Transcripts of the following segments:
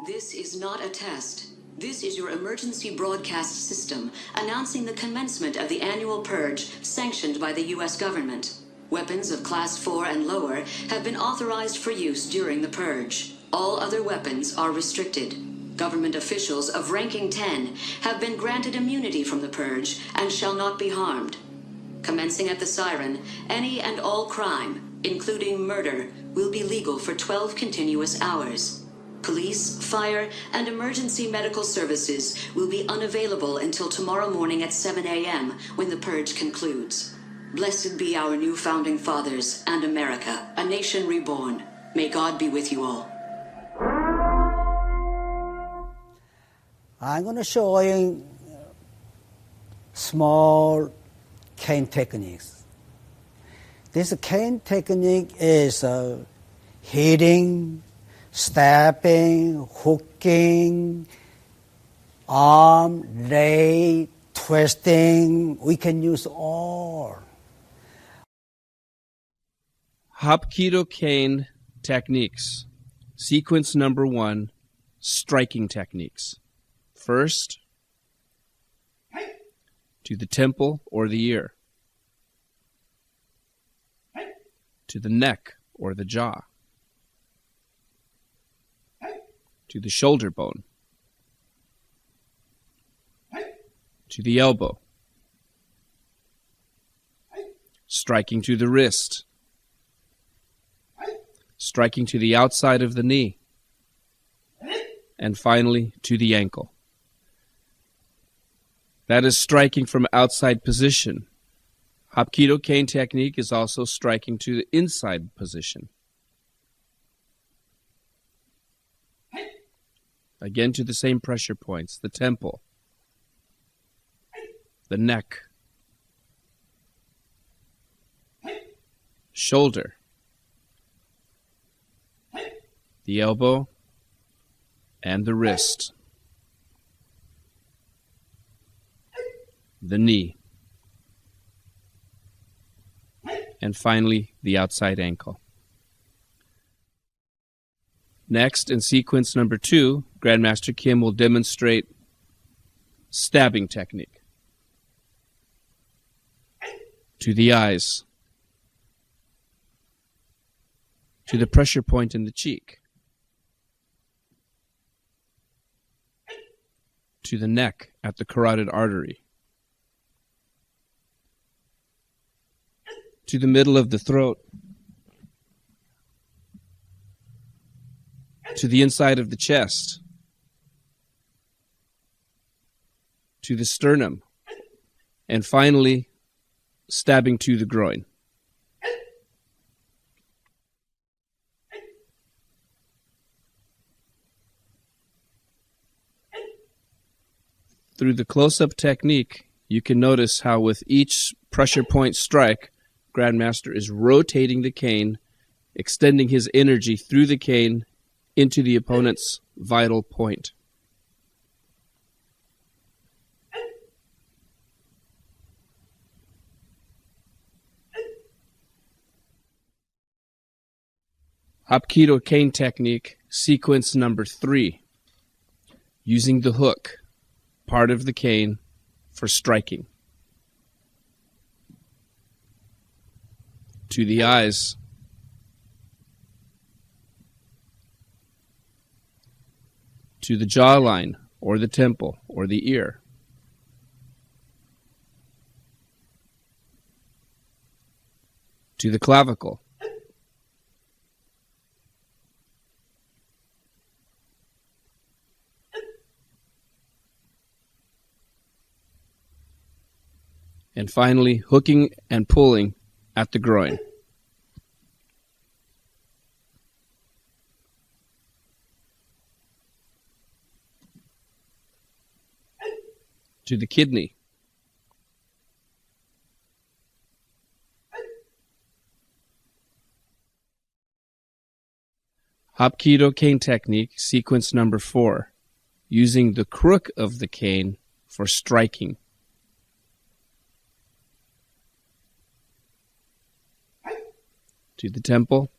This is not a test. This is your emergency broadcast system announcing the commencement of the annual purge sanctioned by the U.S. government. Weapons of Class 4 and lower have been authorized for use during the purge. All other weapons are restricted. Government officials of ranking 10 have been granted immunity from the purge and shall not be harmed. Commencing at the siren, any and all crime, including murder, will be legal for 12 continuous hours. Police, fire, and emergency medical services will be unavailable until tomorrow morning at 7 a.m. when the purge concludes. Blessed be our new founding fathers and America, a nation reborn. May God be with you all. I'm going to show you small cane techniques. This cane technique is hitting, stabbing, hooking, arm, leg, twisting. We can use all. Hapkido cane techniques. Sequence number 1, striking techniques. First, to the temple or the ear, to the neck or the jaw, to the shoulder bone, to the elbow, striking to the wrist, striking to the outside of the knee, and finally to the ankle. That is striking from outside position. Hapkido cane technique is also striking to the inside position. Again to the same pressure points, the temple, the neck, shoulder, the elbow, and the wrist, the knee, and finally the outside ankle. Next, in sequence number 2, Grandmaster Kim will demonstrate stabbing technique. To the eyes, to the pressure point in the cheek, to the neck at the carotid artery, to the middle of the throat, to the inside of the chest, to the sternum, and finally, stabbing to the groin. Through the close-up technique, you can notice how with each pressure point strike, Grandmaster is rotating the cane, extending his energy through the cane into the opponent's vital point. Hapkido cane technique, sequence number 3, using the hook, part of the cane, for striking. To the eyes, to the jawline, or the temple, or the ear, to the clavicle, and finally hooking and pulling at the groin. To the kidney, Hapkido cane technique, sequence number 4, using the crook of the cane for striking. To the temple,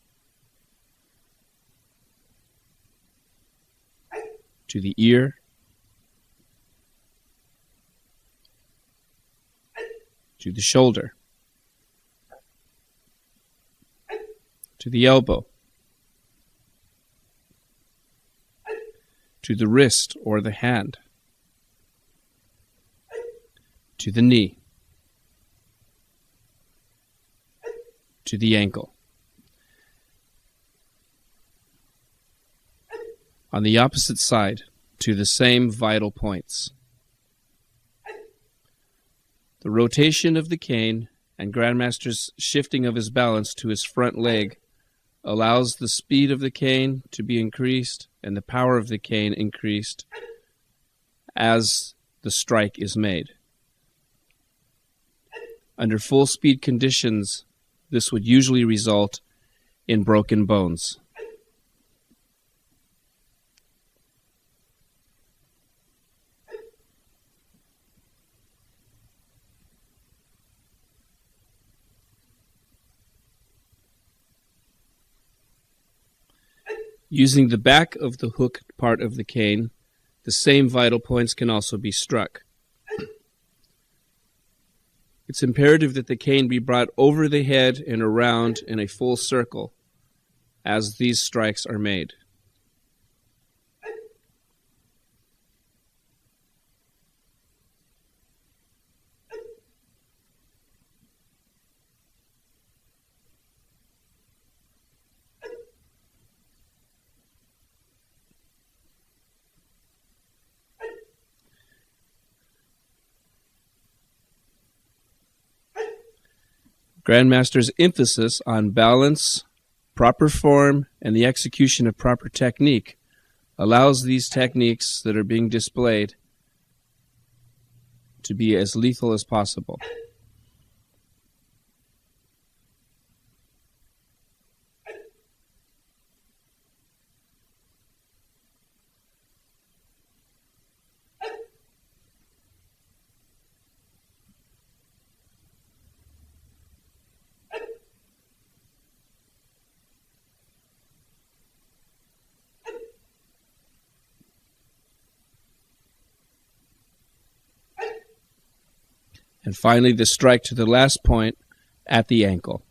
to the ear, to the shoulder, to the elbow, to the wrist or the hand, to the knee, to the ankle. On the opposite side, to the same vital points. The rotation of the cane and Grandmaster's shifting of his balance to his front leg allows the speed of the cane to be increased and the power of the cane increased as the strike is made. Under full speed conditions, this would usually result in broken bones. Using the back of the hook part of the cane, the same vital points can also be struck. It's imperative that the cane be brought over the head and around in a full circle as these strikes are made. Grandmaster's emphasis on balance, proper form, and the execution of proper technique allows these techniques that are being displayed to be as lethal as possible. And finally, the strike to the last point at the ankle.